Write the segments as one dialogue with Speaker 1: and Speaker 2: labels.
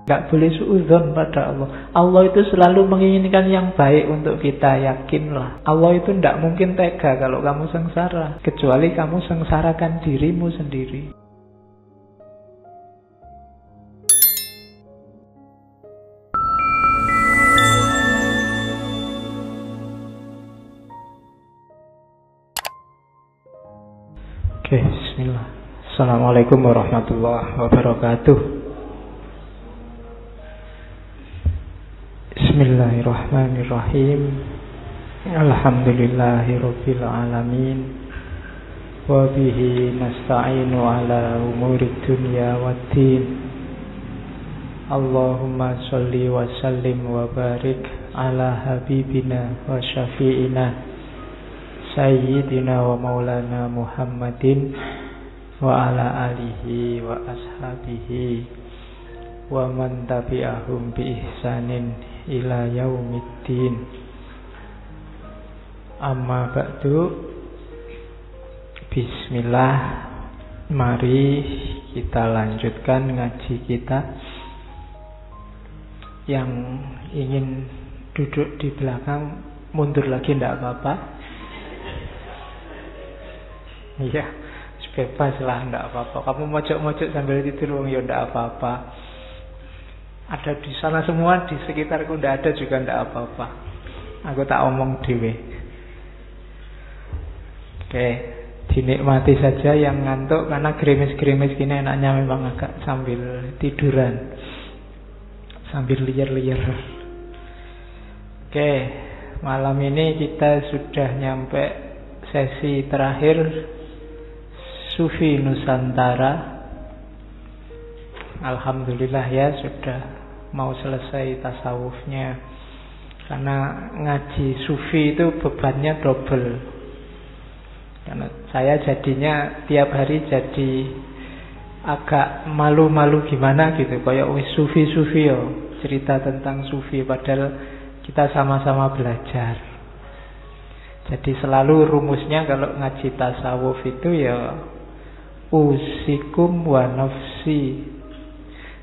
Speaker 1: Nggak boleh suudzon pada Allah. Allah itu selalu menginginkan yang baik untuk kita, yakinlah. Allah itu tidak mungkin tega kalau kamu sengsara, kecuali kamu sengsarakan dirimu sendiri. Oke, bismillah. Assalamualaikum warahmatullahi wabarakatuh. Bismillahirrahmanirrahim. Alhamdulillahirabbil alamin. Wa bihi nasta'inu ala umurid dunya waddin. Allahumma sholli wa sallim wa barik ala habibina wa syafi'ina Sayyidina wa maulana Muhammadin wa ala alihi wa ashabihi wa man tabi'ahum bi ihsanin ila yaumiddin. Amma ba'du. Bismillah. Mari kita lanjutkan ngaji kita. Yang ingin duduk di belakang mundur lagi tidak apa-apa. Iya, bebas lah, enggak apa-apa. Kamu mojok-mojok sambil tidur, ya enggak apa-apa. Ada di sana semua, di sekitarku enggak ada juga enggak apa-apa. Aku tak omong dewe. Oke, dinikmati saja yang ngantuk, karena gerimis-gerimis gini enaknya memang agak sambil tiduran, sambil liar-liar. Oke, malam ini kita sudah nyampe sesi terakhir Sufi Nusantara. Alhamdulillah ya, sudah mau selesai tasawufnya. Karena ngaji Sufi itu bebannya double. Karena saya jadinya tiap hari jadi agak malu-malu gimana gitu, kayak wis Sufi-Sufi yo, cerita tentang Sufi padahal kita sama-sama belajar. Jadi selalu rumusnya kalau ngaji tasawuf itu ya usikum wa nafsi.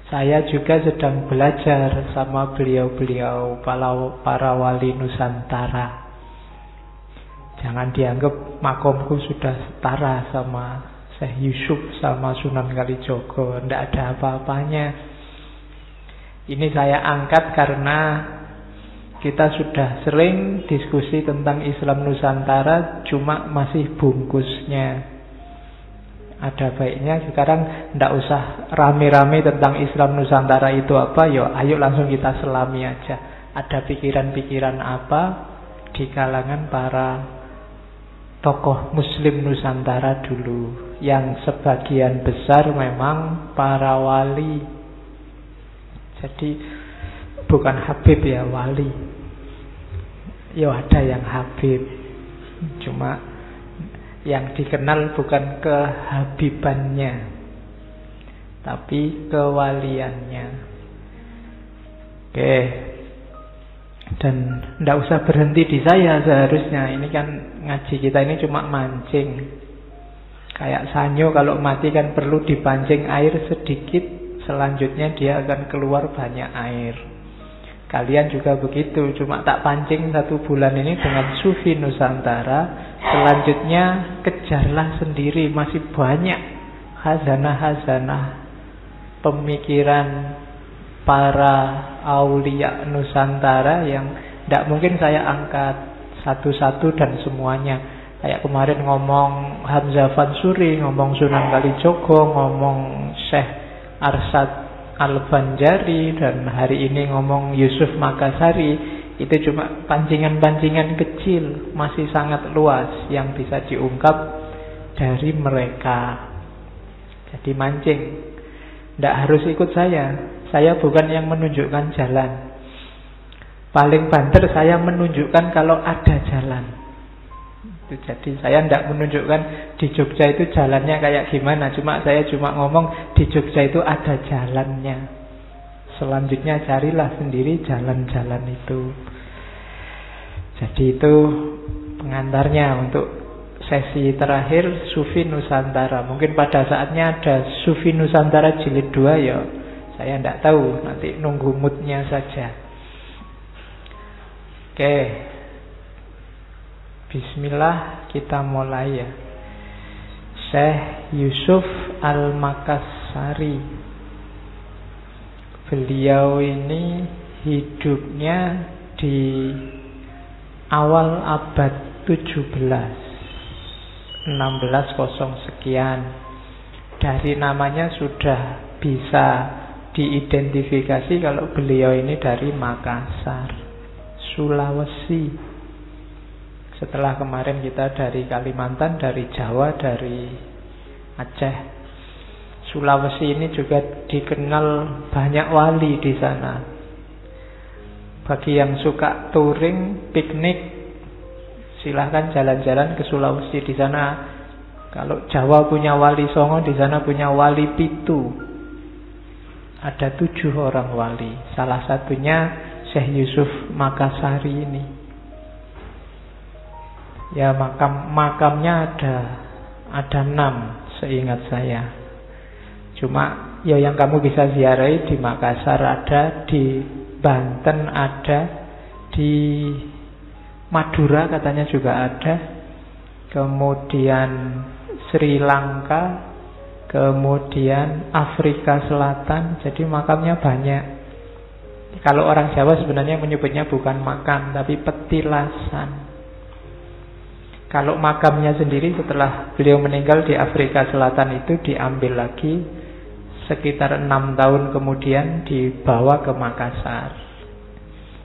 Speaker 1: Saya juga sedang belajar sama beliau-beliau para wali Nusantara. Jangan dianggap makomku sudah setara sama Syekh Yusuf sama Sunan Kalijogo. Tidak ada apa-apanya. Ini saya angkat karena kita sudah sering diskusi tentang Islam Nusantara, cuma masih bungkusnya. Ada baiknya sekarang tidak usah rame-rame tentang Islam Nusantara itu apa, ayo langsung kita selami aja. Ada pikiran-pikiran apa di kalangan para tokoh Muslim Nusantara dulu, yang sebagian besar memang para wali. Jadi bukan Habib ya, wali. Ya ada yang Habib, cuma yang dikenal bukan kehabibannya, tapi kewaliannya. Oke. Dan tidak usah berhenti di saya seharusnya. Ini kan ngaji kita ini cuma mancing. Kayak sanyo kalau mati kan perlu dipancing air sedikit, selanjutnya dia akan keluar banyak air. Kalian juga begitu, cuma tak pancing 1 bulan ini dengan Sufi Nusantara. Selanjutnya kejarlah sendiri, masih banyak khazanah-khazanah pemikiran para aulia Nusantara yang tidak mungkin saya angkat satu-satu dan semuanya. Kayak kemarin ngomong Hamzah Fansuri, ngomong Sunan Kalijogo, ngomong Syekh Arsyad Al-Banjari, dan hari ini ngomong Yusuf Makassari. Itu cuma pancingan-pancingan kecil, masih sangat luas yang bisa diungkap dari mereka. Jadi mancing, tidak harus ikut saya. Saya bukan yang menunjukkan jalan. Paling banter saya menunjukkan kalau ada jalan. Jadi saya tidak menunjukkan di Jogja itu jalannya kayak gimana. Saya cuma ngomong di Jogja itu ada jalannya. Selanjutnya carilah sendiri jalan-jalan itu. Jadi itu pengantarnya untuk sesi terakhir Sufi Nusantara. Mungkin pada saatnya ada Sufi Nusantara jilid 2 ya. Saya tidak tahu, nanti nunggu moodnya saja. Oke, bismillah, kita mulai ya. Syekh Yusuf Al-Makassari. Beliau ini hidupnya di awal abad 17, 1600 sekian. Dari namanya sudah bisa diidentifikasi kalau beliau ini dari Makassar, Sulawesi. Setelah kemarin kita dari Kalimantan, dari Jawa, dari Aceh. Sulawesi ini juga dikenal banyak wali di sana. Bagi yang suka touring, piknik, silahkan jalan-jalan ke Sulawesi. Di sana, kalau Jawa punya wali Songo, di sana punya wali Pitu. Ada 7 orang wali. Salah satunya Syekh Yusuf Makassari ini. Ya, makamnya ada 6 seingat saya. Cuma ya yang kamu bisa ziarahi di Makassar ada, di Banten ada, di Madura katanya juga ada, kemudian Sri Lanka, kemudian Afrika Selatan. Jadi makamnya banyak. Kalau orang Jawa sebenarnya menyebutnya bukan makam, tapi petilasan. Kalau makamnya sendiri setelah beliau meninggal di Afrika Selatan itu diambil lagi, sekitar 6 tahun kemudian dibawa ke Makassar.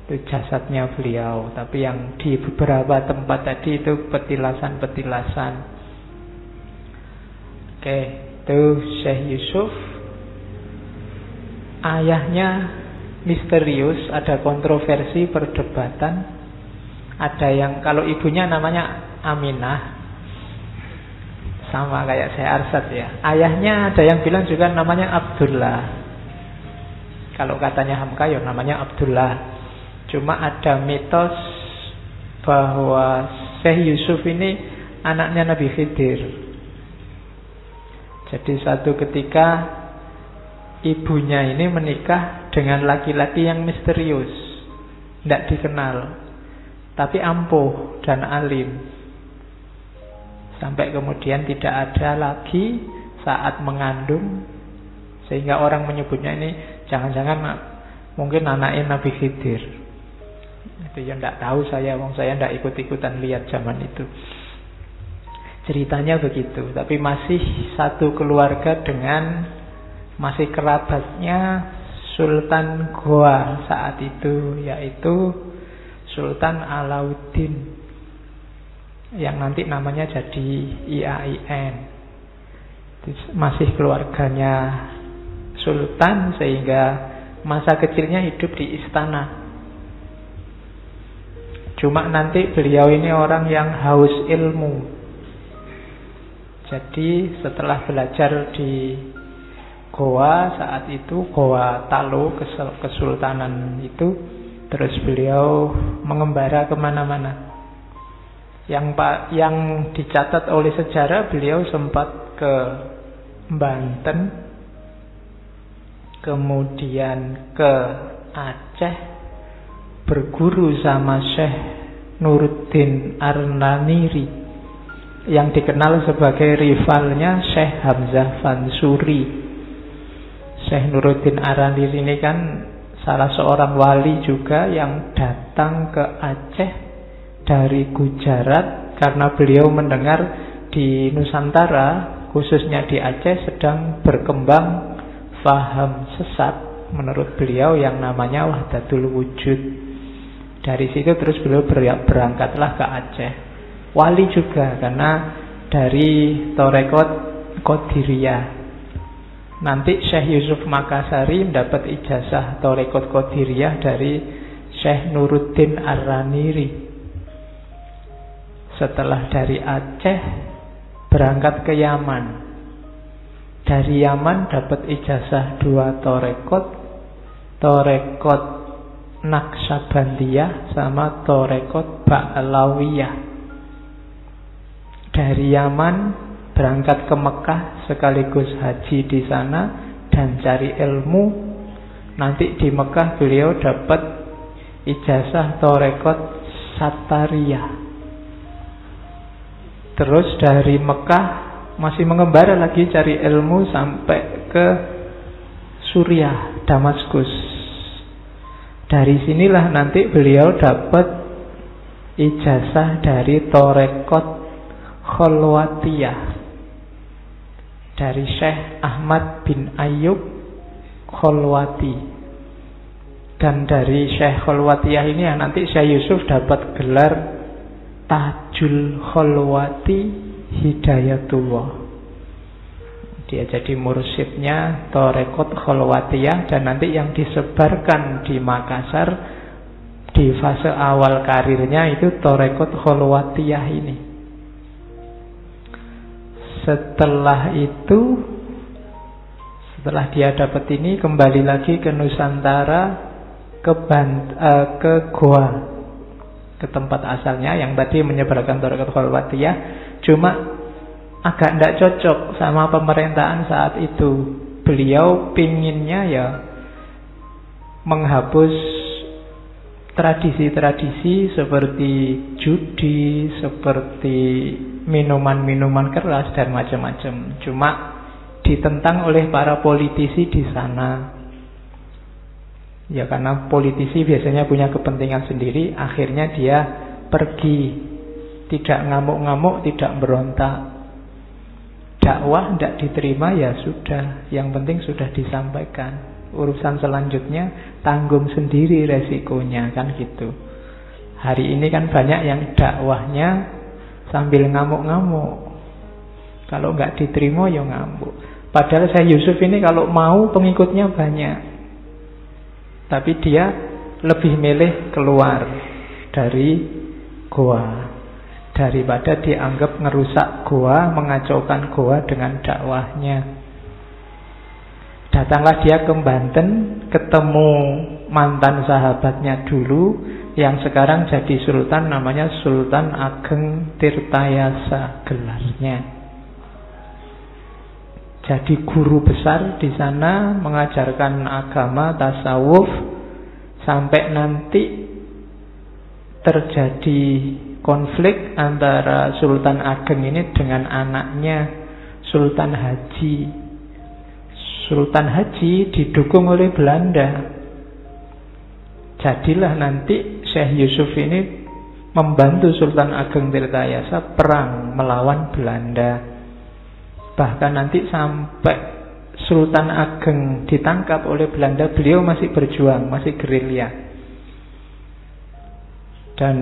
Speaker 1: Itu jasadnya beliau. Tapi yang di beberapa tempat tadi itu petilasan-petilasan. Oke, itu Syekh Yusuf. Ayahnya misterius, ada kontroversi, perdebatan. Ada yang kalau ibunya namanya Aminah, sama kayak saya Arsad ya. Ayahnya ada yang bilang juga namanya Abdullah. Kalau katanya Hamka ya namanya Abdullah. Cuma ada mitos bahwa Syekh Yusuf ini anaknya Nabi Khidir. Jadi suatu ketika ibunya ini menikah dengan laki-laki yang misterius, tidak dikenal, tapi ampuh dan alim. Sampai kemudian tidak ada lagi saat mengandung, sehingga orang menyebutnya ini jangan-jangan mungkin anaknya Nabi Khidir. Itu yang tidak tahu saya, saya tidak ikut-ikutan lihat zaman itu. Ceritanya begitu. Tapi masih satu keluarga dengan masih kerabatnya Sultan Goa saat itu, yaitu Sultan Alauddin, yang nanti namanya jadi IAIN. Masih keluarganya Sultan, sehingga masa kecilnya hidup di istana. Cuma nanti beliau ini orang yang haus ilmu. Jadi setelah belajar di Goa saat itu, Goa Talo, kesultanan itu, terus beliau mengembara kemana-mana. Yang dicatat oleh sejarah, beliau sempat ke Banten, kemudian ke Aceh, berguru sama Syekh Nuruddin Ar-Namiri, yang dikenal sebagai rivalnya Syekh Hamzah Fansuri. Syekh Nuruddin Ar-Namiri ini kan salah seorang wali juga yang datang ke Aceh dari Gujarat, karena beliau mendengar di Nusantara, khususnya di Aceh, sedang berkembang faham sesat menurut beliau yang namanya Wahdatul Wujud. Dari situ terus beliau berangkatlah ke Aceh. Wali juga, karena dari Torekot Qadiriyah. Nanti Syekh Yusuf Makassari mendapat ijazah Torekot Qadiriyah dari Syekh Nuruddin Ar-Namiri. Setelah dari Aceh berangkat ke Yaman. Dari Yaman dapat ijazah 2 Torekot, Torekot Naksabandiyah sama Torekot Ba'alawiyah. Dari Yaman berangkat ke Mekah sekaligus haji di sana dan cari ilmu Nanti di Mekah beliau dapat ijazah Torekot Satariyah. Terus dari Mekah masih mengembara lagi cari ilmu sampai ke Suriah, Damaskus. Dari sinilah nanti beliau dapat ijazah dari Torekot Kholwatiyah dari Syekh Ahmad bin Ayyub Kholwati. Dan dari Syekh Kholwatiyah ini yang nanti Syekh Yusuf dapat gelar Tajul Kholwati Hidayatullah. Dia jadi mursyidnya Torekot Kholwatiyah, dan nanti yang disebarkan di Makassar di fase awal karirnya itu Torekot Kholwatiyah ini. Setelah itu, setelah dia dapat ini, kembali lagi ke Nusantara, ke Goa, ke tempat asalnya yang tadi menyebarkan Torekot Kholwatiyah. Cuma agak tidak cocok sama pemerintahan saat itu. Beliau pinginnya ya menghapus tradisi-tradisi seperti judi, seperti minuman-minuman keras dan macam-macam. Cuma ditentang oleh para politisi di sana. Ya karena politisi biasanya punya kepentingan sendiri, akhirnya dia pergi. Tidak ngamuk-ngamuk, tidak berontak. Dakwah tidak diterima, ya sudah, yang penting sudah disampaikan. Urusan selanjutnya tanggung sendiri resikonya, kan gitu. Hari ini kan banyak yang dakwahnya sambil ngamuk-ngamuk. Kalau nggak diterima ya ngamuk. Padahal Syekh Yusuf ini kalau mau pengikutnya banyak, tapi dia lebih milih keluar dari Goa daripada dianggap ngerusak Goa, mengacaukan Goa dengan dakwahnya. Datanglah dia ke Banten, ketemu mantan sahabatnya dulu yang sekarang jadi sultan, namanya Sultan Ageng Tirtayasa gelarnya. Jadi guru besar di sana, mengajarkan agama, tasawuf, sampai nanti terjadi konflik antara Sultan Ageng ini dengan anaknya Sultan Haji. Sultan Haji didukung oleh Belanda. Jadilah nanti Syekh Yusuf ini membantu Sultan Ageng Tirtayasa perang melawan Belanda. Bahkan nanti sampai Sultan Ageng ditangkap oleh Belanda, beliau masih berjuang, masih gerilya. Dan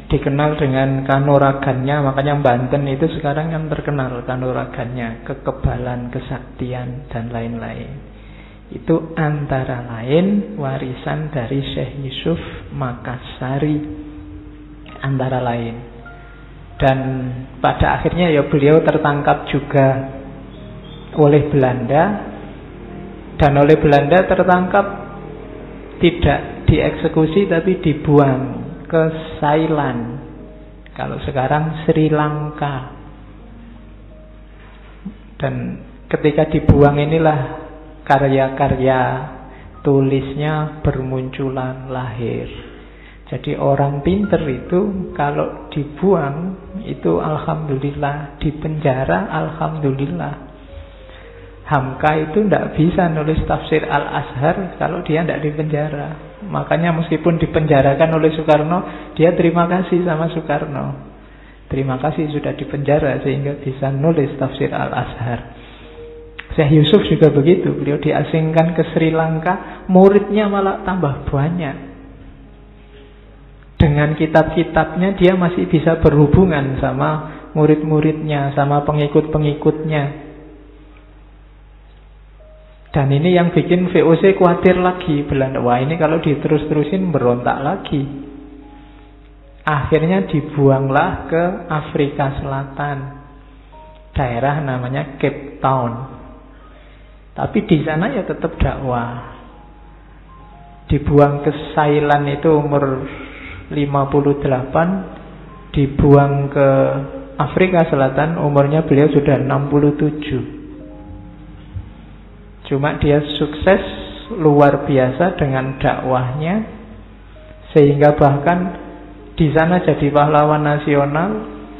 Speaker 1: dikenal dengan kanuragannya, makanya Banten itu sekarang kan terkenal kanuragannya, kekebalan, kesaktian, dan lain-lain. Itu antara lain warisan dari Syekh Yusuf Makassari, antara lain. Dan pada akhirnya ya beliau tertangkap juga oleh Belanda, dan oleh Belanda tertangkap tidak dieksekusi tapi dibuang ke Thailand, kalau sekarang Sri Lanka. Dan ketika dibuang inilah karya-karya tulisnya bermunculan, lahir. Jadi orang pinter itu kalau dibuang itu alhamdulillah, dipenjara alhamdulillah. Hamka itu tidak bisa nulis tafsir Al-Azhar kalau dia tidak dipenjara. Makanya meskipun dipenjarakan oleh Soekarno, dia terima kasih sama Soekarno. Terima kasih sudah dipenjara sehingga bisa nulis tafsir Al-Azhar. Syekh Yusuf juga begitu. Beliau diasingkan ke Sri Lanka, muridnya malah tambah banyak. Dengan kitab-kitabnya dia masih bisa berhubungan sama murid-muridnya, sama pengikut-pengikutnya. Dan ini yang bikin VOC khawatir lagi, Belanda. Wah, ini kalau diterus-terusin berontak lagi. Akhirnya dibuanglah ke Afrika Selatan, daerah namanya Cape Town. Tapi di sana ya tetap dakwah. Dibuang ke Thailand itu umur 58, dibuang ke Afrika Selatan umurnya beliau sudah 67. Cuma dia sukses luar biasa dengan dakwahnya, sehingga bahkan di sana jadi pahlawan nasional,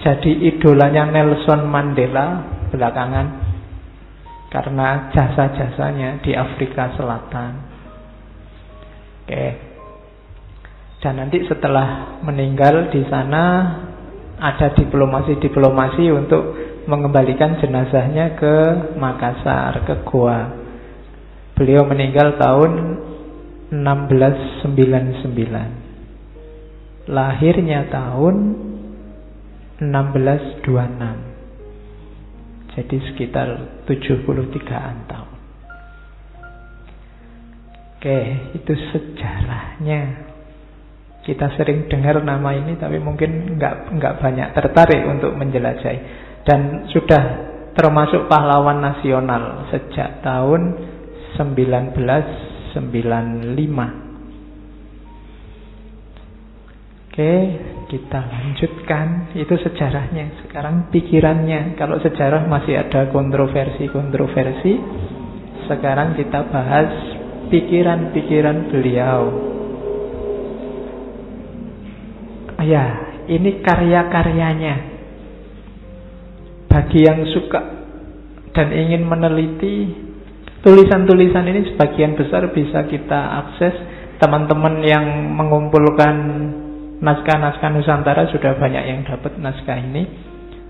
Speaker 1: jadi idolanya Nelson Mandela belakangan karena jasa-jasanya di Afrika Selatan. Oke. Dan nanti setelah meninggal di sana ada diplomasi untuk mengembalikan jenazahnya ke Makassar, ke Goa. Beliau meninggal tahun 1699. Lahirnya tahun 1626. Jadi sekitar 73-an tahun. Oke, itu sejarahnya. Kita sering dengar nama ini, tapi mungkin nggak banyak tertarik untuk menjelajahi. Dan sudah termasuk pahlawan nasional sejak tahun 1995. Oke, kita lanjutkan. Itu sejarahnya. Sekarang pikirannya. Kalau sejarah masih ada kontroversi. Sekarang kita bahas pikiran-pikiran beliau. Ya, ini karya-karyanya. Bagi yang suka dan ingin meneliti, tulisan-tulisan ini sebagian besar bisa kita akses. Teman-teman yang mengumpulkan naskah-naskah Nusantara sudah banyak yang dapat naskah ini.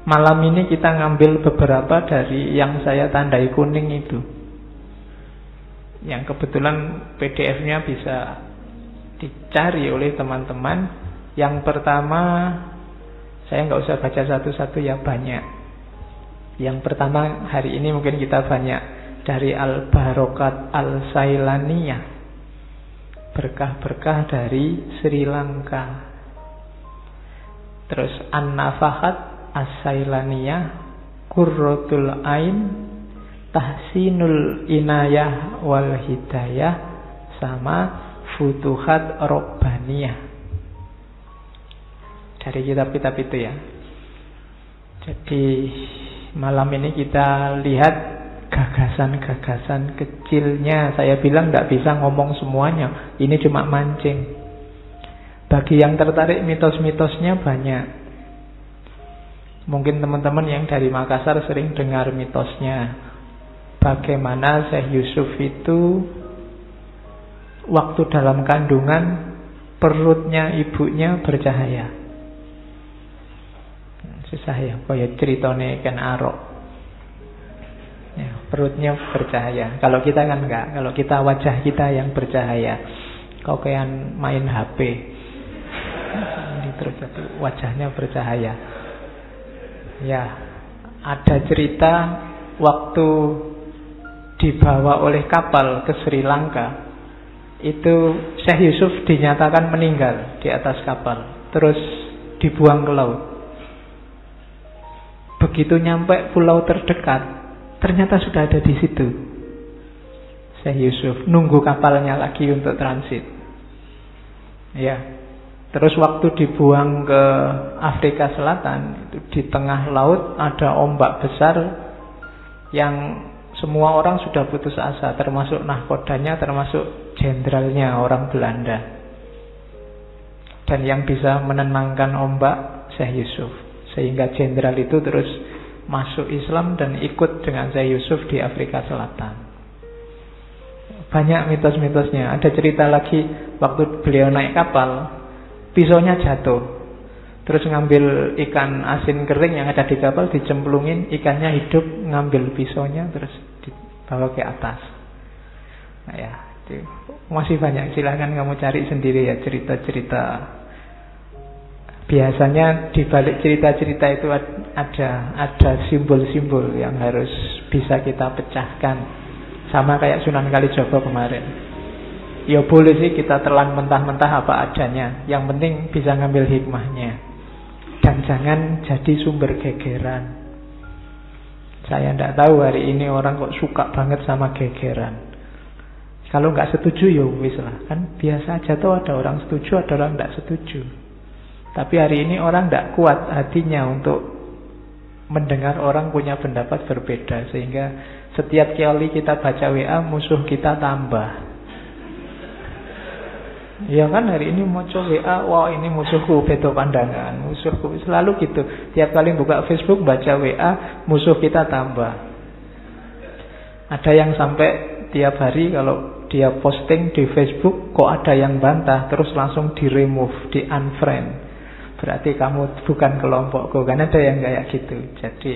Speaker 1: Malam ini kita ngambil beberapa dari yang saya tandai kuning itu, yang kebetulan PDF-nya bisa dicari oleh teman-teman. Yang pertama, saya nggak usah baca satu-satu ya, banyak. Yang pertama hari ini mungkin kita banyak dari Al-Barokat Al-Sailaniyah, berkah-berkah dari Sri Lanka. Terus An-Nafahat As-Sailaniyah, Qurratul Ain, Tahsinul Inayah wal Hidayah, sama Futuhat Robbaniyah. Dari kitab-kitab itu ya. Jadi malam ini kita lihat gagasan-gagasan kecilnya. Saya bilang tidak bisa ngomong semuanya. Ini cuma mancing. Bagi yang tertarik mitos-mitosnya banyak. Mungkin teman-teman yang dari Makassar sering dengar mitosnya. Bagaimana Syekh Yusuf itu waktu dalam kandungan perutnya ibunya bercahaya. Susah ya, kayak ceritanya Ken Arok ya, perutnya bercahaya. Kalau kita kan enggak. Kalau kita wajah kita yang bercahaya. Kau kayak main HP terus wajahnya bercahaya. Ya, ada cerita waktu dibawa oleh kapal ke Sri Lanka, itu Syekh Yusuf dinyatakan meninggal di atas kapal, terus dibuang ke laut. Begitu nyampe pulau terdekat, ternyata sudah ada di situ Syekh Yusuf, nunggu kapalnya lagi untuk transit. Ya, terus waktu dibuang ke Afrika Selatan, itu di tengah laut ada ombak besar yang semua orang sudah putus asa, termasuk nahkodanya, termasuk jenderalnya orang Belanda. Dan yang bisa menenangkan ombak Syekh Yusuf. Sehingga jenderal itu terus masuk Islam dan ikut dengan Syekh Yusuf di Afrika Selatan. Banyak mitos-mitosnya. Ada cerita lagi waktu beliau naik kapal, pisaunya jatuh. Terus ngambil ikan asin kering yang ada di kapal, dicemplungin, ikannya hidup, ngambil pisaunya, terus dibawa ke atas. Nah ya, itu masih banyak. Silahkan kamu cari sendiri ya cerita-cerita. Biasanya di balik cerita-cerita itu ada simbol-simbol yang harus bisa kita pecahkan. Sama kayak Sunan Kalijaga kemarin. Ya boleh sih kita telan mentah-mentah apa adanya. Yang penting bisa ngambil hikmahnya. Dan jangan jadi sumber gegeran. Saya tidak tahu hari ini orang kok suka banget sama gegeran. Kalau nggak setuju ya wis lah. Kan biasa aja tuh, ada orang setuju, ada orang tidak setuju. Tapi hari ini orang tidak kuat hatinya untuk mendengar orang punya pendapat berbeda. Sehingga setiap kali kita baca WA, musuh kita tambah. Ya kan, hari ini mau WA, wah ini musuhku, beda pandangan, musuhku. Selalu gitu. Tiap kali buka Facebook, baca WA, musuh kita tambah. Ada yang sampai tiap hari kalau dia posting di Facebook, kok ada yang bantah, terus langsung di-remove, di-unfriend. Berarti kamu bukan kelompokku. Kan ada yang kayak gitu. Jadi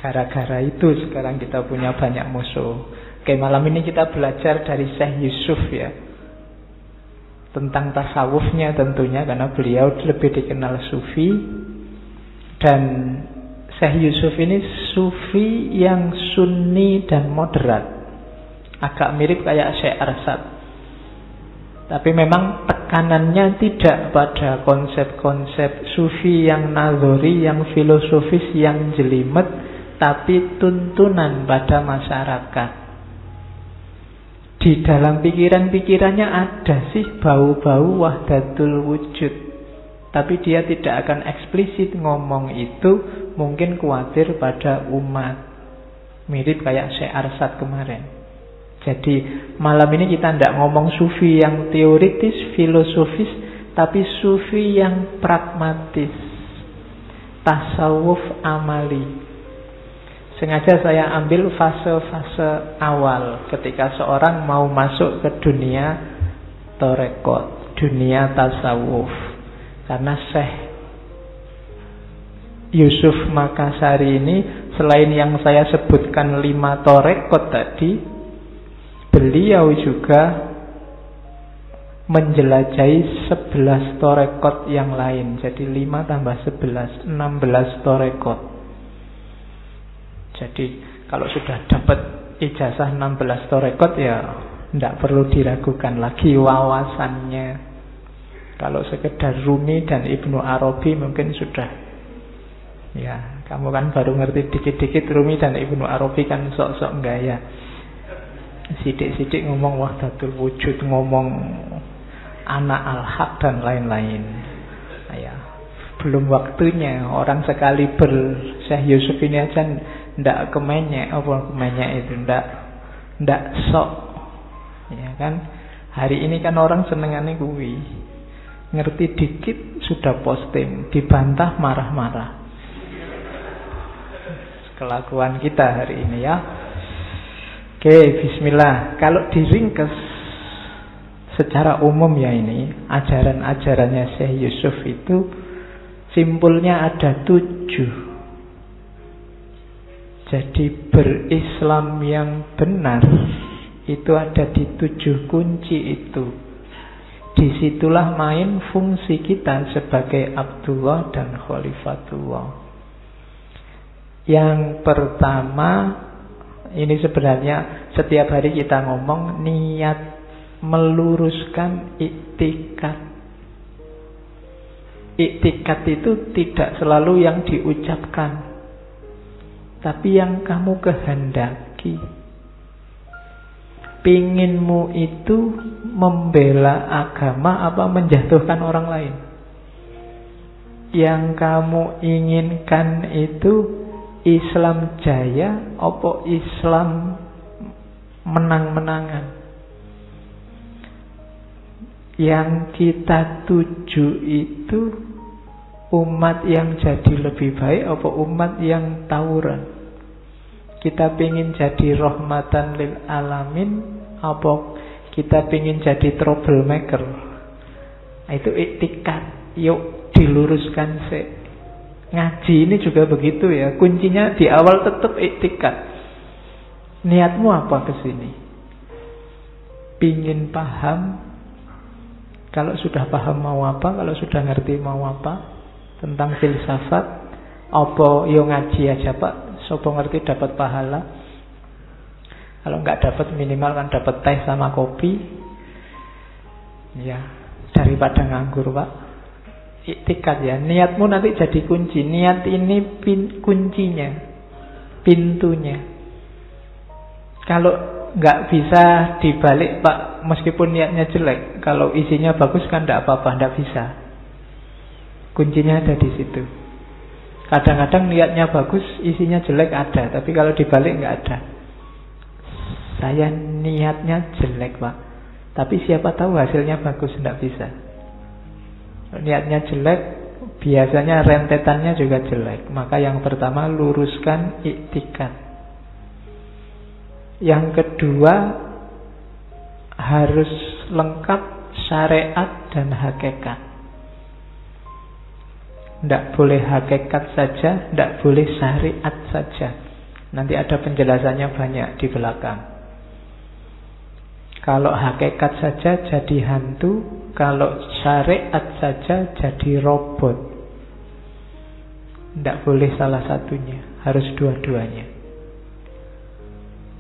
Speaker 1: gara-gara itu sekarang kita punya banyak musuh. Oke, malam ini kita belajar dari Syekh Yusuf ya, tentang tasawufnya tentunya, karena beliau lebih dikenal sufi. Dan Syekh Yusuf ini sufi yang sunni dan moderat, agak mirip kayak Syekh Arsad. Tapi memang tekanannya tidak pada konsep-konsep sufi yang nazari, yang filosofis, yang jelimet, tapi tuntunan pada masyarakat. Di dalam pikiran-pikirannya ada sih bau-bau wahdatul wujud, tapi dia tidak akan eksplisit ngomong itu, mungkin khawatir pada umat. Mirip kayak Syekh Arsad kemarin. Jadi malam ini kita tidak ngomong sufi yang teoritis, filosofis, tapi sufi yang pragmatis, tasawuf amali. Sengaja saya ambil fase-fase awal ketika seorang mau masuk ke dunia torekot, dunia tasawuf. Karena Syekh Yusuf Makassari ini, selain yang saya sebutkan 5 torekot tadi, beliau juga menjelajahi 11 torekot yang lain. Jadi 5 tambah 11, 16 torekot. Jadi kalau sudah dapat ijazah 16 torekot, ya tidak perlu diragukan lagi wawasannya. Kalau sekedar Rumi dan Ibnu Arabi mungkin sudah, ya kamu kan baru ngerti dikit-dikit Rumi dan Ibnu Arabi kan sok-sok gaya. Sidik-sidik ngomong wahdatul wujud, ngomong anak al-haq dan lain-lain. Ya, belum waktunya. Orang sekali Syekh Yusuf ini aja ndak kemenyek, apa kemenyek itu ndak sok. Ya kan? Hari ini kan orang senengane kuwi. Ngerti dikit sudah posting, dibantah marah-marah. Kelakuan kita hari ini ya. Oke, bismillah. Kalau diringkas secara umum ya ini, ajaran-ajarannya Syekh Yusuf itu simpulnya ada 7. Jadi berislam yang benar itu ada di 7 kunci itu. Disitulah main fungsi kita sebagai Abdullah dan Khalifatullah. Yang pertama, ini sebenarnya setiap hari kita ngomong niat meluruskan iktikad. Iktikad itu tidak selalu yang diucapkan, tapi yang kamu kehendaki. Pinginmu itu membela agama apa menjatuhkan orang lain? Yang kamu inginkan itu Islam jaya apa Islam menang-menangan? Yang kita tuju itu umat yang jadi lebih baik apa umat yang tawuran? Kita pengen jadi rahmatan lil alamin apa kita pengen jadi troublemaker? Nah, itu iktikad. Yuk diluruskan sih. Ngaji ini juga begitu ya. Kuncinya di awal tetap iktikad. Niatmu apa kesini? Pingin paham. Kalau sudah paham mau apa, kalau sudah ngerti mau apa tentang filsafat, apa yo ngaji aja Pak. Sopo ngerti dapat pahala. Kalau nggak dapat minimal kan dapat teh sama kopi. Ya, daripada nganggur Pak. Iktikad ya. Niatmu nanti jadi kunci. Niat ini kuncinya, pintunya. Kalau nggak bisa dibalik Pak, meskipun niatnya jelek, kalau isinya bagus kan nggak apa-apa, nggak bisa. Kuncinya ada di situ. Kadang-kadang niatnya bagus, isinya jelek ada, tapi kalau dibalik nggak ada. Saya niatnya jelek Pak, Tapi siapa tahu hasilnya bagus, tidak bisa. Niatnya jelek, biasanya rentetannya juga jelek. Maka yang pertama, luruskan iktikad. Yang kedua, harus lengkap syariat dan hakikat. Tidak boleh hakikat saja, tidak boleh syariat saja. Nanti ada penjelasannya banyak di belakang. Kalau hakikat saja jadi hantu, kalau syariat saja jadi robot. Tidak boleh salah satunya, harus dua-duanya.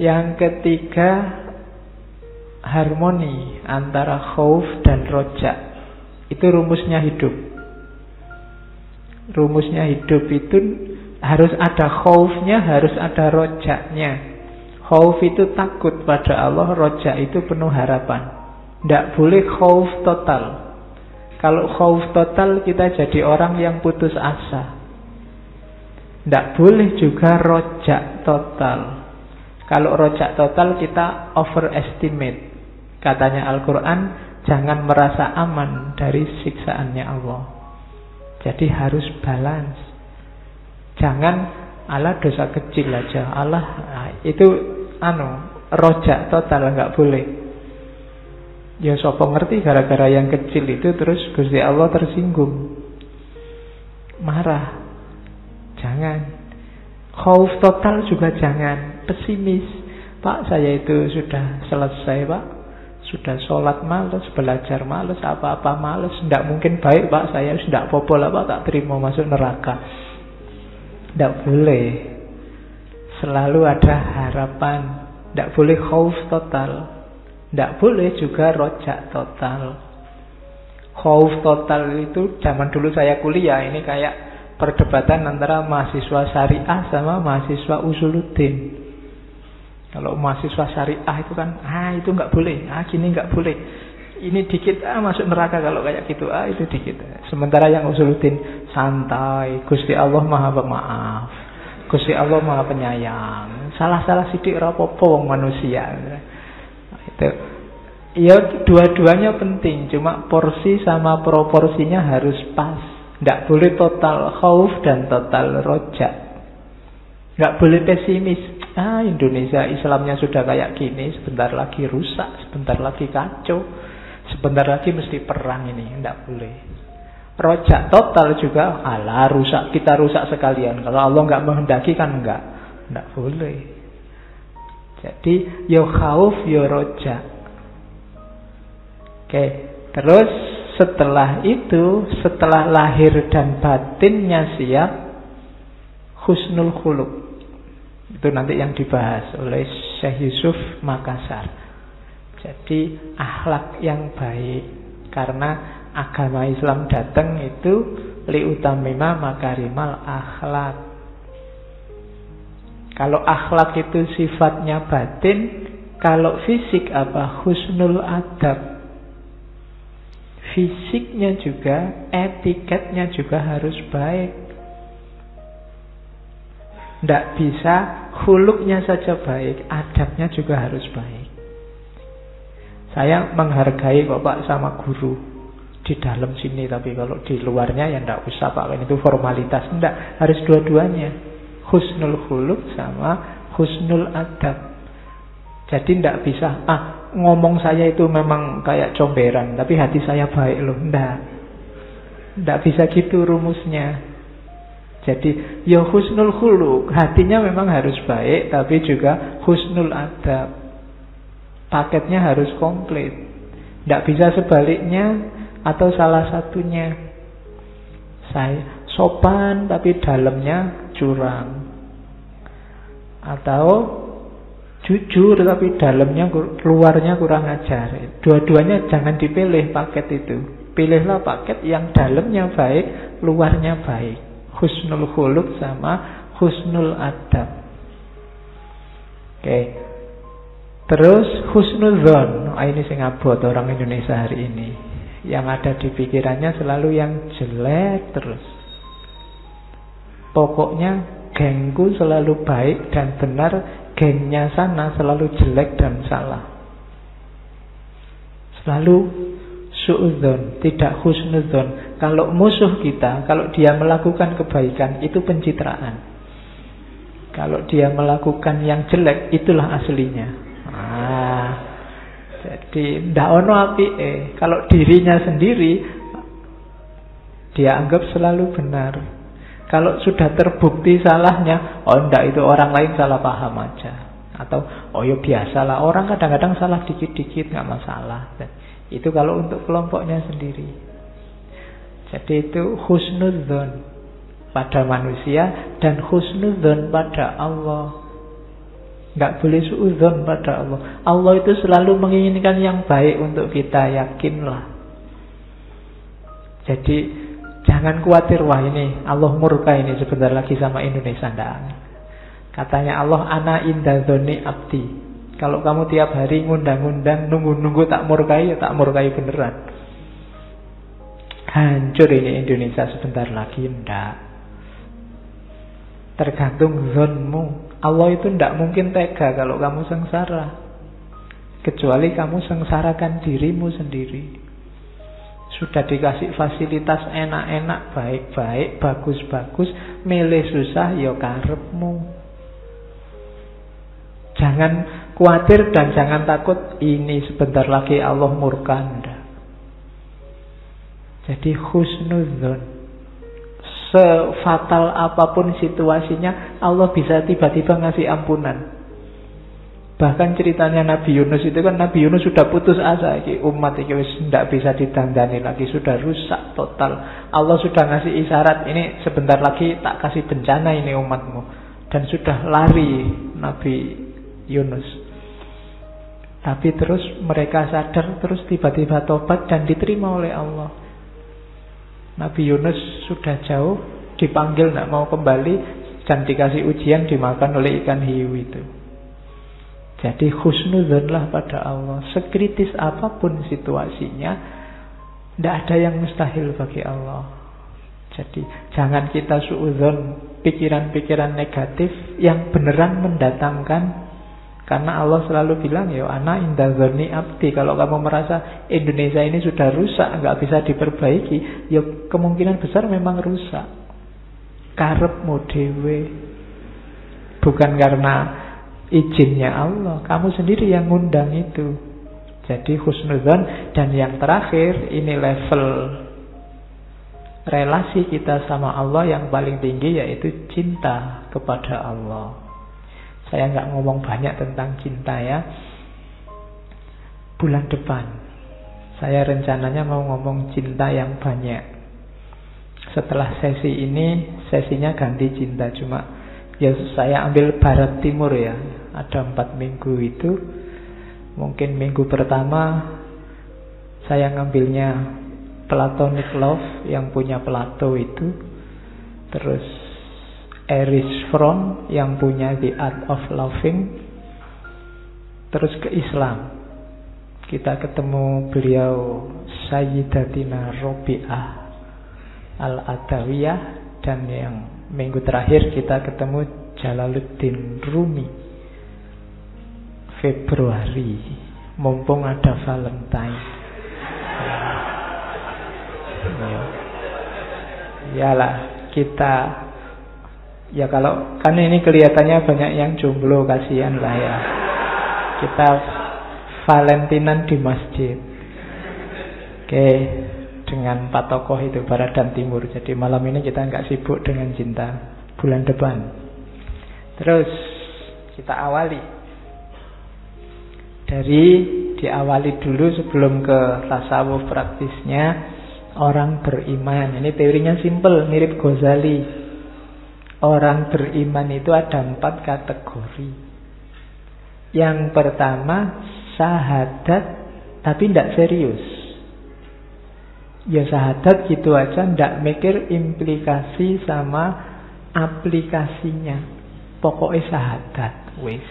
Speaker 1: Yang ketiga, harmoni antara khauf dan roja. Itu rumusnya hidup. Rumusnya hidup itu harus ada khaufnya, harus ada rojaknya. Khauf itu takut pada Allah, roja itu penuh harapan. Tidak boleh khauf total. Kalau khauf total kita jadi orang yang putus asa. Tidak boleh juga rojak total. Kalau rojak total kita overestimate. Katanya Al-Quran, jangan merasa aman dari siksaannya Allah. Jadi harus balance. Jangan Allah dosa kecil aja, Allah itu rojak total, nggak boleh. Ya sopo ngerti gara-gara yang kecil itu terus Gusti Allah tersinggung, marah. Jangan. Khauf total juga jangan. Pesimis. Pak, saya itu sudah selesai, Pak. Sudah sholat males, belajar males, apa-apa males. Tidak mungkin baik, Pak. Saya sudah apa-apa lah, Pak. Tak terima masuk neraka. Tidak boleh. Selalu ada harapan. Tidak boleh khauf total. Tidak boleh juga rojak total. Khauf total itu zaman dulu saya kuliah, ini kayak perdebatan antara mahasiswa syariah sama mahasiswa usuluddin. Kalau mahasiswa syariah itu kan, itu nggak boleh, gini nggak boleh, ini dikit, masuk neraka kalau kayak gitu, itu dikit. Sementara yang usuluddin santai, Gusti Allah maha pemaaf, Gusti Allah maha penyayang, salah-salah sidik rapopo wong manusia. Itu, ya dua-duanya penting, cuma porsi sama proporsinya harus pas. Tidak boleh total khauf dan total rojak. Tidak boleh pesimis. Indonesia Islamnya sudah kayak gini, sebentar lagi rusak, sebentar lagi kacau, sebentar lagi mesti perang ini. Tidak boleh. Rojak total juga, rusak, kita rusak sekalian. Kalau Allah nggak menghendaki kan enggak. Tidak boleh. Jadi yo khauf yo rojak. Oke, terus setelah itu, setelah lahir dan batinnya siap, husnul khuluq. Itu nanti yang dibahas oleh Syekh Yusuf Makassar. Jadi akhlak yang baik. Karena agama Islam datang itu liutamima makarimal akhlak. Kalau akhlak itu sifatnya batin, kalau fisik apa? Husnul adab. Fisiknya juga, etiketnya juga harus baik. Tidak bisa khuluknya saja baik, adabnya juga harus baik. Saya menghargai kok Pak sama guru di dalam sini, tapi kalau di luarnya ya tidak usah Pak, itu formalitas. Tidak, harus dua-duanya, husnul khuluk sama husnul adab. Jadi tidak bisa ngomong saya itu memang kayak comberan, tapi hati saya baik loh. Tidak bisa gitu rumusnya. Jadi ya husnul khuluq, hatinya memang harus baik, tapi juga husnul adab. Paketnya harus komplit. Tidak bisa sebaliknya atau salah satunya. Saya sopan tapi dalamnya curang. Atau jujur tapi dalamnya, luarnya kurang ajar. Dua-duanya jangan dipilih paket itu. Pilihlah paket yang dalamnya baik, luarnya baik. Husnul khuluq sama husnul adab. Oke. Terus husnul dzon. Ini sing abot orang Indonesia hari ini. Yang ada di pikirannya selalu yang jelek terus. Pokoknya gengku selalu baik dan benar, gengnya sana selalu jelek dan salah. selalu suudzon, tidak husnudzon. Kalau musuh kita, kalau dia melakukan kebaikan, itu pencitraan. Kalau dia melakukan yang jelek, itulah aslinya. Jadi ndak ono apike. Kalau dirinya sendiri, dia anggap selalu benar. Kalau sudah terbukti salahnya, oh ndak, itu orang lain salah paham aja. Atau oh ya biasalah, orang kadang-kadang salah dikit-dikit, nggak masalah. Itu kalau untuk kelompoknya sendiri. Jadi itu husnudzon pada manusia dan husnudzon pada Allah. Nggak boleh suudzon pada Allah. Allah itu selalu menginginkan yang baik untuk kita, yakinlah. Jadi jangan khawatir, wah ini Allah murka ini sebentar lagi sama Indonesia. Nggak. Katanya Allah, ana inda dzoni abdi. Kalau kamu tiap hari ngundang-undang, nunggu-nunggu tak murkai, ya tak murkai beneran. Hancur ini Indonesia sebentar lagi. Ndak. Tergantung zonmu. Allah itu ndak mungkin tega kalau kamu sengsara. Kecuali kamu sengsarakan dirimu sendiri. Sudah dikasih fasilitas enak-enak, baik-baik, bagus-bagus, milih susah, ya karepmu. Jangan khawatir dan jangan takut ini sebentar lagi Allah murka. Anda. Jadi husnudzon, sefatal apapun situasinya, Allah bisa tiba-tiba ngasih ampunan. Bahkan ceritanya Nabi Yunus itu kan, Nabi Yunus sudah putus asa, umat ini tidak bisa ditandani lagi, sudah rusak total. Allah sudah ngasih isyarat, ini sebentar lagi tak kasih bencana ini umatmu. Dan sudah lari Nabi Yunus. Tapi terus mereka sadar, terus tiba-tiba tobat dan diterima oleh Allah. Nabi Yunus sudah jauh, dipanggil tidak mau kembali, dan dikasih ujian, dimakan oleh ikan hiu itu. Jadi husnudzonlah pada Allah. Sekritis apapun situasinya, tidak ada yang mustahil bagi Allah. Jadi jangan kita suudzon pikiran-pikiran negatif yang beneran mendatangkan. Karena Allah selalu bilang, ya ana inda dzoni abdi. Kalau kamu merasa Indonesia ini sudah rusak, nggak bisa diperbaiki, ya kemungkinan besar memang rusak. Karepmu dhewe. Bukan karena izinnya Allah, kamu sendiri yang ngundang itu. Jadi husnudzon. Dan yang terakhir, ini level relasi kita sama Allah yang paling tinggi, yaitu cinta kepada Allah. Saya nggak ngomong banyak tentang cinta ya. Bulan depan saya rencananya mau ngomong cinta yang banyak. Setelah sesi ini, sesinya ganti cinta. Cuma ya saya ambil barat timur ya. Ada 4 minggu itu. Mungkin minggu pertama saya ngambilnya platonic love, yang punya Plato itu. Terus Erich Fromm yang punya The Art of Loving. Terus ke Islam, kita ketemu beliau Sayyidatina Robi'ah Al-Adawiyah. Dan yang minggu terakhir kita ketemu Jalaluddin Rumi, Februari, mumpung ada Valentine. Yalah, kita ya kalau kan ini kelihatannya banyak yang jomblo, kasihan lah ya. Kita Valentinan di masjid. Oke, dengan 4 tokoh itu Barat dan Timur. Jadi malam ini kita nggak sibuk dengan cinta. Bulan depan. Terus kita awali dari diawali dulu sebelum ke tasawuf praktisnya orang beriman. Ini teorinya simple, mirip Ghazali. Orang beriman itu ada 4 kategori. Yang pertama, syahadat tapi tidak serius. Ya syahadat gitu aja, tidak mikir implikasi sama aplikasinya. Pokoknya syahadat, wis.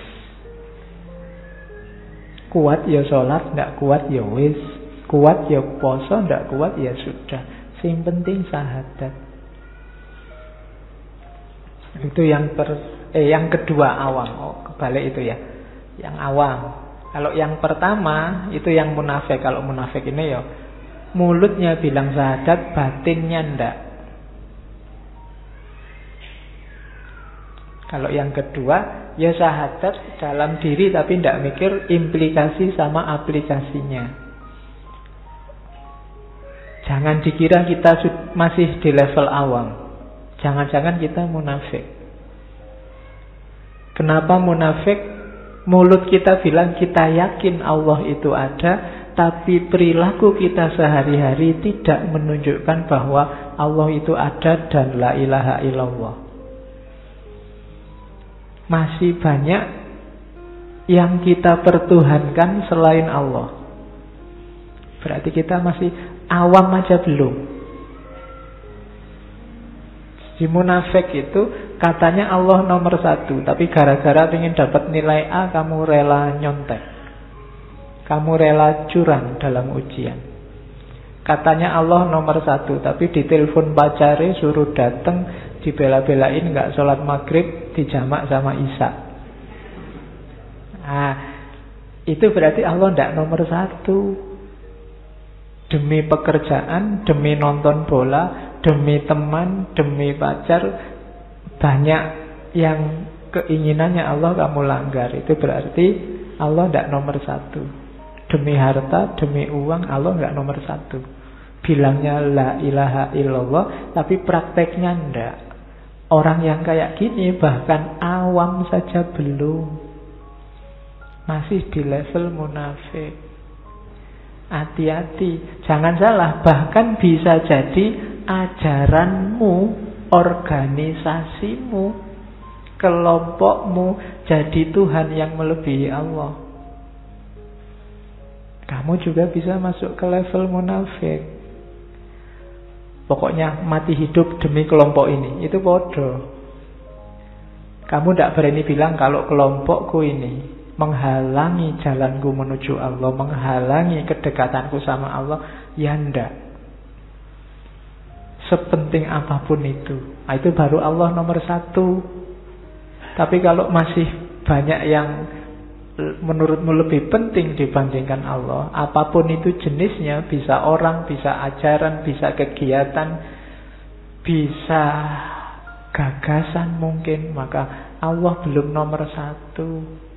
Speaker 1: Kuat ya sholat, tidak kuat ya wis. Kuat ya poso, tidak kuat ya sudah. Yang penting syahadat. Itu yang kedua, awam. Oh, kebalik itu ya. Yang awam. Kalau yang pertama itu yang munafik. Kalau munafik ini ya mulutnya bilang syahadat, batinnya ndak. Kalau yang kedua ya syahadat dalam diri tapi ndak mikir implikasi sama aplikasinya. Jangan dikira kita masih di level awam. Jangan-jangan kita munafik. Kenapa munafik? Mulut kita bilang kita yakin Allah itu ada, tapi perilaku kita sehari-hari tidak menunjukkan bahwa Allah itu ada dan la ilaha illallah. Masih banyak yang kita pertuhankan selain Allah. Berarti kita masih awam aja belum. Di munafik itu katanya Allah nomor 1, tapi gara-gara ingin dapat nilai A kamu rela nyontek, kamu rela curang dalam ujian. Katanya Allah nomor 1, tapi ditelepon pacare suruh datang, dibela-belain nggak sholat maghrib, dijamak sama Isya. Nah, itu berarti Allah ndak nomor 1. Demi pekerjaan, demi nonton bola, demi teman, demi pacar, banyak yang keinginannya Allah kamu langgar. Itu berarti Allah tidak nomor 1. Demi harta, demi uang, Allah nggak nomor 1. Bilangnya la ilaha illallah, tapi prakteknya ndak. Orang yang kayak gini bahkan awam saja belum, masih di level munafik. Hati-hati, jangan salah. Bahkan bisa jadi ajaranmu, organisasimu, kelompokmu jadi Tuhan yang melebihi Allah. Kamu juga bisa masuk ke level munafik. Pokoknya mati hidup demi kelompok ini, itu bodoh. Kamu tidak berani bilang kalau kelompokku ini menghalangi jalanku menuju Allah, menghalangi kedekatanku sama Allah, ya ndak. Sepenting apapun itu, nah, itu baru Allah nomor 1. Tapi kalau masih banyak yang menurutmu lebih penting dibandingkan Allah, apapun itu jenisnya, bisa orang, bisa ajaran, bisa kegiatan, bisa gagasan mungkin, maka Allah belum nomor 1.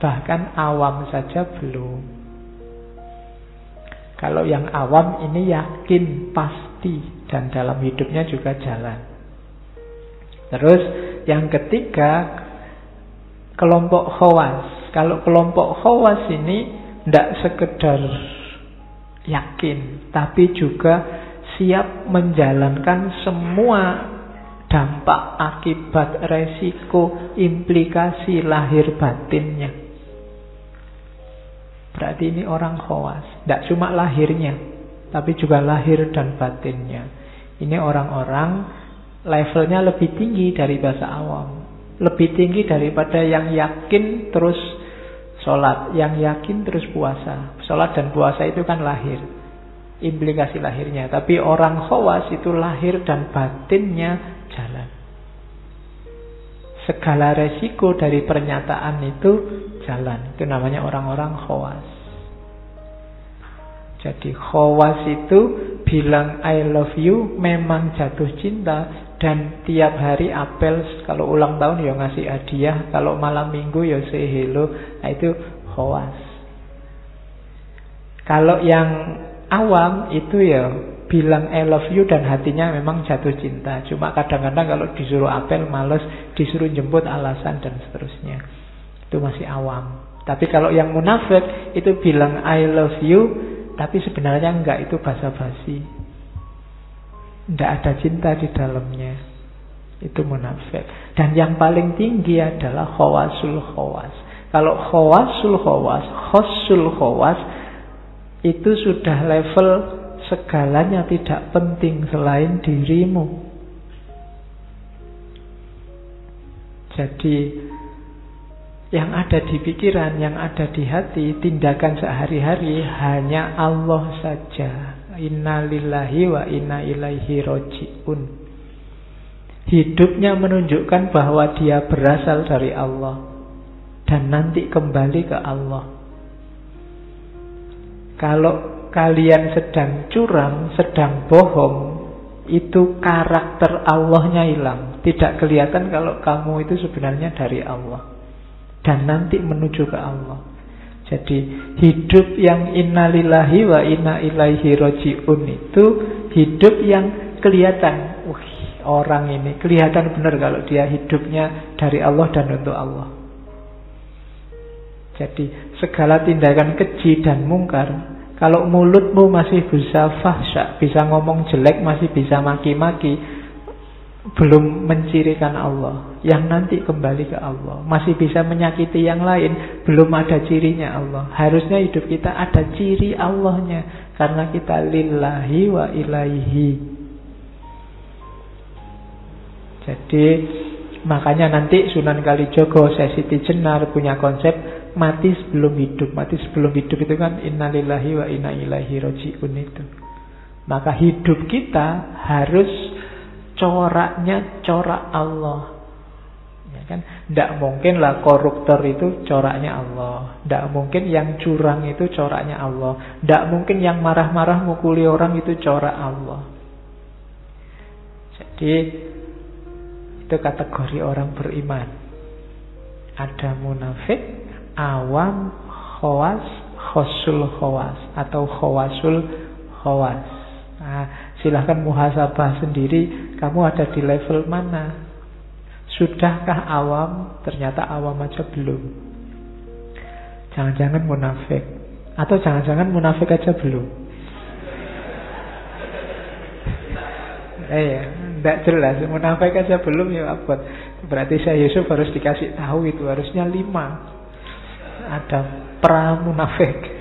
Speaker 1: Bahkan awam saja belum. Kalau yang awam ini yakin pasti dan dalam hidupnya juga jalan. Terus yang ketiga, kelompok khawas. Kalau kelompok khawas ini tidak sekedar yakin, tapi juga siap menjalankan semua dampak, akibat, resiko, implikasi lahir batinnya. Berarti ini orang khawas. Tidak cuma lahirnya, tapi juga lahir dan batinnya. Ini orang-orang levelnya lebih tinggi dari bahasa awam, lebih tinggi daripada yang yakin terus sholat, yang yakin terus puasa. Sholat dan puasa itu kan lahir, implikasi lahirnya. Tapi orang khawas itu lahir dan batinnya jalan. Segala resiko dari pernyataan itu jalan. Itu namanya orang-orang khawas. Jadi khawas itu bilang I love you, memang jatuh cinta, dan tiap hari apel, kalau ulang tahun ya ngasih hadiah, kalau malam minggu ya say hello. Nah, itu khawas. Kalau yang awam itu ya bilang I love you dan hatinya memang jatuh cinta. Cuma kadang-kadang kalau disuruh apel males, disuruh jemput alasan dan seterusnya. Itu masih awam. Tapi kalau yang munafik itu bilang I love you, tapi sebenarnya enggak, itu basa-basi. Enggak ada cinta di dalamnya. Itu munafik. Dan yang paling tinggi adalah khawasul khawas. Kalau khawasul khawas, khosul khawas, itu sudah level segalanya tidak penting selain dirimu. Jadi yang ada di pikiran, yang ada di hati, tindakan sehari-hari hanya Allah saja. Inna lillahi wa inna ilaihi roji'un. Hidupnya menunjukkan bahwa dia berasal dari Allah, dan nanti kembali ke Allah. Kalau kalian sedang curang, sedang bohong, itu karakter Allahnya hilang. Tidak kelihatan kalau kamu itu sebenarnya dari Allah. Dan nanti menuju ke Allah. Jadi hidup yang innalillahi wa inna ilaihi raji'un itu hidup yang kelihatan. Orang ini kelihatan benar kalau dia hidupnya dari Allah dan untuk Allah. Jadi segala tindakan keji dan mungkar, kalau mulutmu masih bisa fahsya, bisa ngomong jelek, masih bisa maki-maki, belum mencirikan Allah, yang nanti kembali ke Allah. Masih bisa menyakiti yang lain, belum ada cirinya Allah. Harusnya hidup kita ada ciri Allahnya, karena kita lillahi wa ilaihi. Jadi makanya nanti Sunan Kalijogo, Syekh Siti Jenar punya konsep mati sebelum hidup. Mati sebelum hidup itu kan innalillahi wa inna ilaihi raji'un itu. Maka hidup kita harus coraknya corak Allah. Ya kan? Tidak mungkin lah koruptor itu coraknya Allah. Tidak mungkin yang curang itu coraknya Allah. Tidak mungkin yang marah-marah mukuli orang itu corak Allah. Jadi itu kategori orang beriman. Ada munafik, awam, khawas, khosul khawas, atau khawasul khawas. Nah, silahkan muhasabah sendiri, kamu ada di level mana? Sudahkah awam? Ternyata awam aja belum. Jangan-jangan munafik. Atau jangan-jangan munafik aja belum. Tidak jelas, munafik aja belum ya abot. Berarti saya Yusuf harus dikasih tahu itu, harusnya 5. Ada pra munafik.